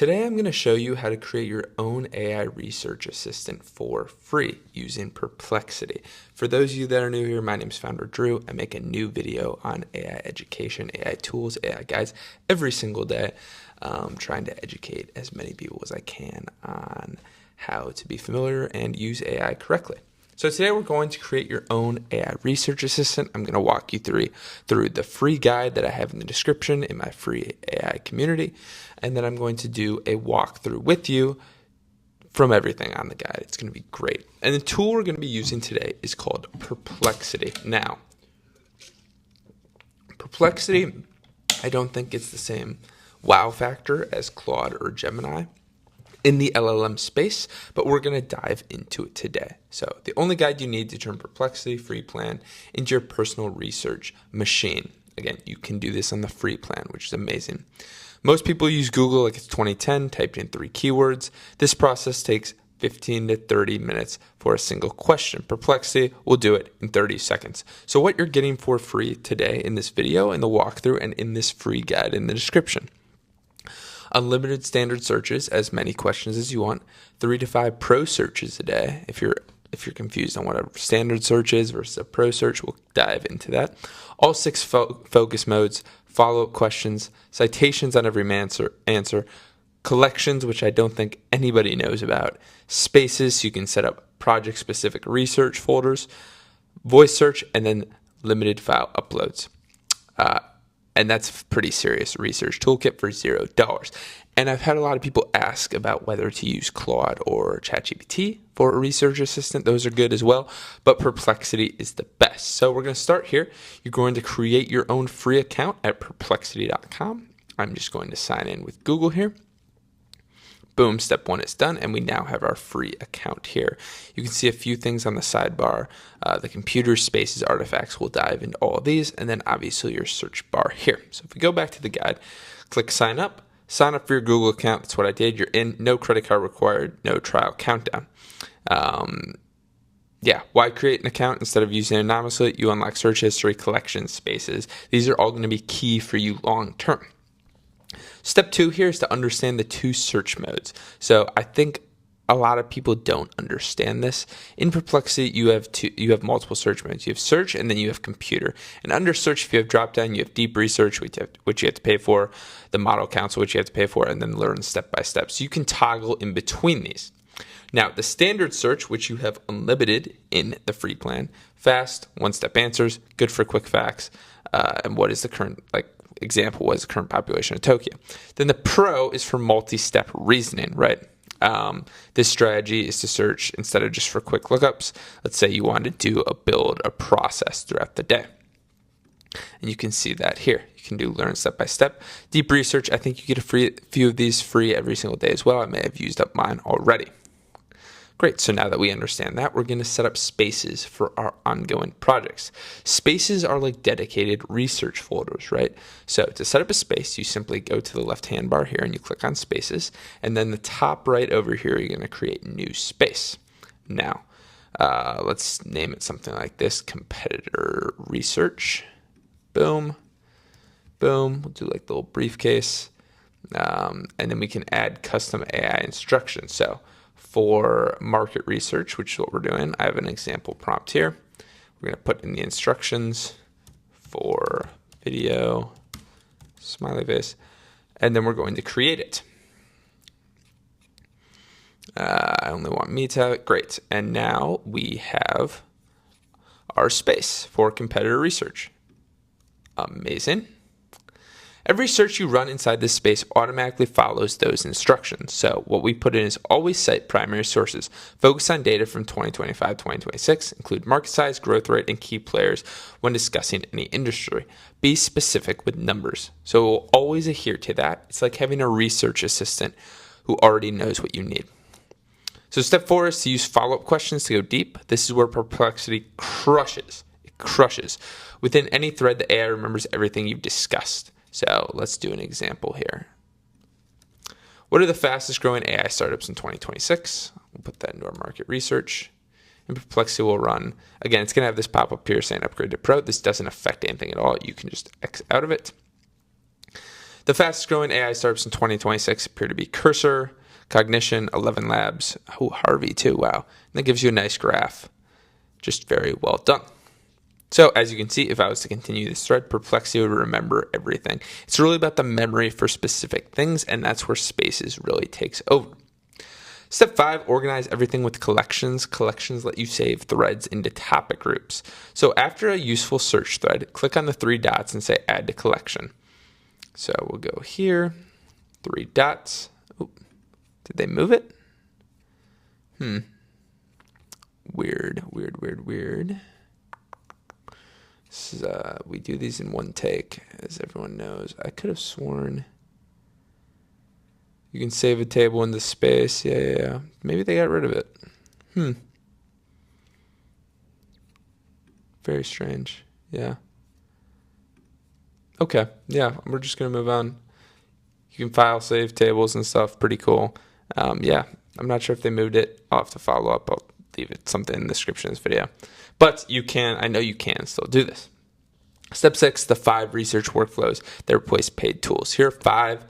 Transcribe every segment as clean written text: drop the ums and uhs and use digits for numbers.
Today I'm going to show you how to create your own AI research assistant for free using Perplexity. For those of you that are new here, my name is Founder Drew. I make a new video on AI education, AI tools, AI guides every single day, trying to educate as many people as I can on how to be familiar and use AI correctly. So today we're going to create your own AI research assistant. I'm going to walk you through the free guide that I have in the description in my free AI community. And then I'm going to do a walkthrough with you from everything on the guide. It's going to be great. And the tool we're going to be using today is called Perplexity. Now, Perplexity, I don't think it's the same wow factor as Claude or Gemini in the LLM space, but we're going to dive into it today. So the only guide you need to turn Perplexity free plan into your personal research machine. Again, you can do this on the free plan, which is amazing. Most people use Google like it's 2010, typed in 3 keywords. This process takes 15 to 30 minutes for a single question. Perplexity will do it in 30 seconds. So what you're getting for free today in this video, in the walkthrough, and in this free guide in the description: unlimited standard searches, as many questions as you want, 3 to 5 pro searches a day. If you're confused on what a standard search is versus a pro search, we'll dive into that. All 6 focus modes, follow-up questions, citations on every answer, collections, which I don't think anybody knows about, spaces, so you can set up project-specific research folders, voice search, and then limited file uploads. And that's pretty serious research toolkit for $0. And I've had a lot of people ask about whether to use Claude or ChatGPT for a research assistant. Those are good as well, but Perplexity is the best. So we're going to start here. You're going to create your own free account at perplexity.com. I'm just going to sign in with Google here. Boom, step 1 is done, and we now have our free account here. You can see a few things on the sidebar. The computer, spaces, artifacts, we'll dive into all of these, and then obviously your search bar here. So if we go back to the guide, click sign up for your Google account. That's what I did. You're in, no credit card required, no trial countdown. Why create an account instead of using it anonymously? You unlock search history, collections, spaces. These are all going to be key for you long term. Step 2 here is to understand the 2 search modes. So I think a lot of people don't understand this. In Perplexity, you have multiple search modes. You have search, and then you have computer. And under search, if you have drop down, you have deep research, which you have to pay for, the model council, which you have to pay for, and then learn step by step. So you can toggle in between these. Now, the standard search, which you have unlimited in the free plan, fast, one-step answers, good for quick facts, and what is the current, example was the current population of Tokyo. Then the pro is for multi-step reasoning, right? This strategy is to search instead of just for quick lookups. Let's say you want to build a process throughout the day. And you can see that here. You can do learn step by step. Deep research, I think you get a few of these free every single day as well. I may have used up mine already. Great, so now that we understand that, we're going to set up spaces for our ongoing projects. Spaces are like dedicated research folders, right? So to set up a space, you simply go to the left-hand bar here and you click on spaces, and then the top right over here, you're going to create new space. Now, let's name it something like this: competitor research. Boom, boom. We'll do like the little briefcase, and then we can add custom AI instructions. So for market research, which is what we're doing, I have an example prompt here. We're going to put in the instructions for video, smiley face, and then we're going to create it. I only want me to have it. Great. And now we have our space for competitor research. Amazing. Every search you run inside this space automatically follows those instructions. So what we put in is always cite primary sources. Focus on data from 2025-2026. Include market size, growth rate, and key players when discussing any industry. Be specific with numbers. So we'll always adhere to that. It's like having a research assistant who already knows what you need. So step 4 is to use follow-up questions to go deep. This is where Perplexity crushes. It crushes. Within any thread, the AI remembers everything you've discussed. So let's do an example here. What are the fastest growing AI startups in 2026? We'll put that into our market research. And Perplexity will run. Again, it's going to have this pop-up here saying upgrade to Pro. This doesn't affect anything at all. You can just X out of it. The fastest growing AI startups in 2026 appear to be Cursor, Cognition, 11 Labs, Harvey too, wow. And that gives you a nice graph. Just very well done. So as you can see, if I was to continue this thread, Perplexity would remember everything. It's really about the memory for specific things, and that's where Spaces really takes over. Step 5, organize everything with collections. Collections let you save threads into topic groups. So after a useful search thread, click on the 3 dots and say add to collection. So we'll go here, 3 dots. Ooh, did they move it? Weird. This is, we do these in one take, as everyone knows. I could have sworn you can save a table into space. Yeah. Maybe they got rid of it. Very strange. Yeah. Okay. Yeah, we're just going to move on. You can file save tables and stuff. Pretty cool. Yeah, I'm not sure if they moved it. I'll have to follow up. I'll leave it something in the description of this video. But I know you can still do this. Step 6, the 5 research workflows that replace paid tools. Here are 5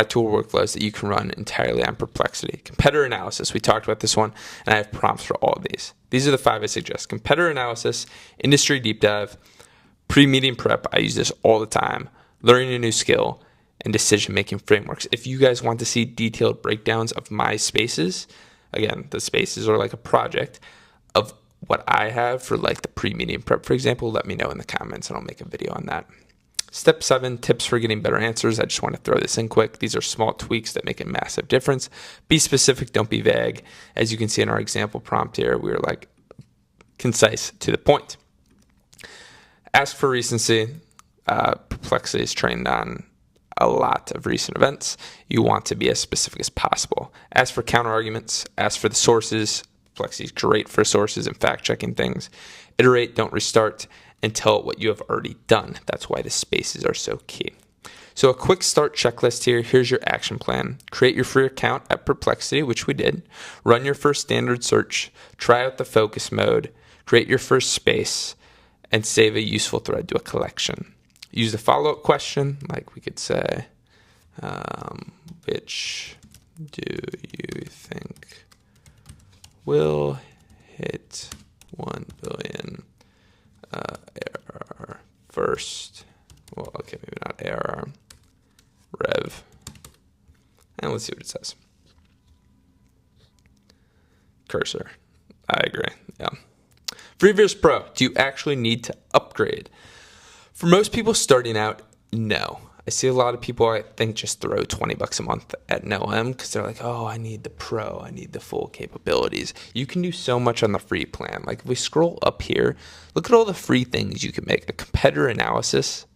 tool workflows that you can run entirely on Perplexity. Competitor analysis, we talked about this one, and I have prompts for all of these. These are the 5 I suggest. Competitor analysis, industry deep dive, pre-meeting prep, I use this all the time, learning a new skill, and decision-making frameworks. If you guys want to see detailed breakdowns of my spaces, again, the spaces are like a project of what I have for like the pre-meeting prep, for example, let me know in the comments and I'll make a video on that. Step 7, tips for getting better answers. I just want to throw this in quick. These are small tweaks that make a massive difference. Be specific, don't be vague. As you can see in our example prompt here, we were like concise to the point. Ask for recency. Perplexity is trained on a lot of recent events. You want to be as specific as possible. Ask for counter arguments. Ask for the sources. Perplexity is great for sources and fact checking things. Iterate, don't restart, and tell it what you have already done. That's why the spaces are so key. So a quick start checklist here. Here's your action plan. Create your free account at Perplexity, which we did. Run your first standard search. Try out the focus mode. Create your first space. And save a useful thread to a collection. Use the follow-up question, like we could say, which do you think will hit 1 billion ARR first? Well, okay, maybe not ARR, rev. And let's see what it says. Cursor. I agree, yeah. Freeverse Pro, do you actually need to upgrade? For most people starting out, no. I see a lot of people, I think, just throw $20 a month at NoM because they're like, oh, I need the Pro, I need the full capabilities. You can do so much on the free plan. Like if we scroll up here, look at all the free things you can make. A competitor analysis,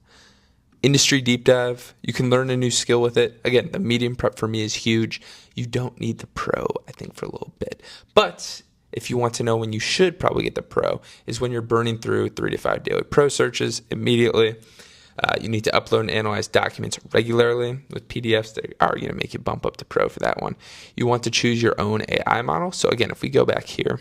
industry deep dive, you can learn a new skill with it. Again, the medium prep for me is huge. You don't need the Pro, I think, for a little bit. But if you want to know when you should probably get the Pro is when you're burning through 3 to 5 daily Pro searches immediately. You need to upload and analyze documents regularly with PDFs that are going to make you bump up to Pro for that one. You want to choose your own AI model. So again, if we go back here,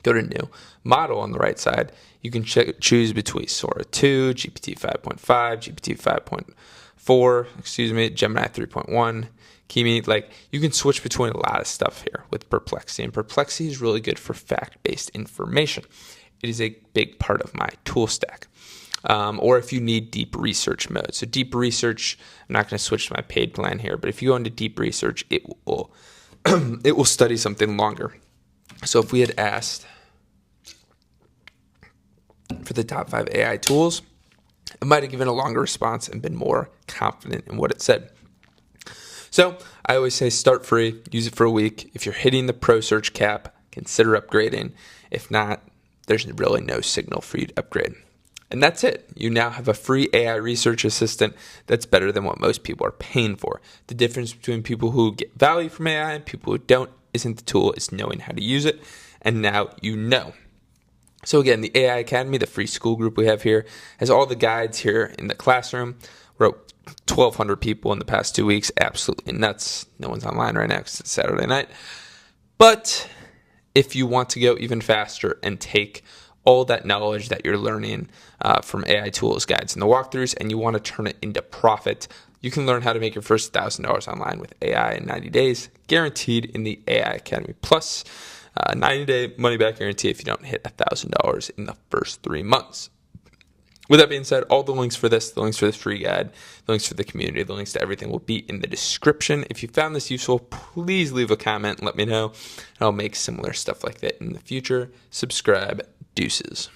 go to new model on the right side, you can choose between Sora 2, GPT 5.5, GPT 5.4, Gemini 3.1, Kimi. Like you can switch between a lot of stuff here with Perplexity, and Perplexity is really good for fact-based information. It is a big part of my tool stack. Or if you need deep research mode. So deep research, I'm not going to switch to my paid plan here, but if you go into deep research, it will it will study something longer. So if we had asked for the top 5 AI tools, it might have given a longer response and been more confident in what it said. So I always say start free, use it for a week. If you're hitting the Pro search cap, consider upgrading. If not, there's really no signal for you to upgrade. And that's it. You now have a free AI research assistant that's better than what most people are paying for. The difference between people who get value from AI and people who don't isn't the tool, it's knowing how to use it. And now you know. So again, the AI Academy, the free school group we have here, has all the guides here in the classroom. We're 1,200 people in the past 2 weeks. Absolutely nuts. No one's online right now because it's Saturday night. But if you want to go even faster and take all that knowledge that you're learning from AI tools, guides, and the walkthroughs, and you want to turn it into profit, You can learn how to make your first $1,000 online with AI in 90 days, guaranteed in the AI Academy Plus. 90-day money-back guarantee if you don't hit $1,000 in the first 3 months. With that being said, all the links for this, the links for this free guide, the links for the community, the links to everything will be in the description. If you found this useful, please leave a comment and let me know. I'll make similar stuff like that in the future. Subscribe. Deuces.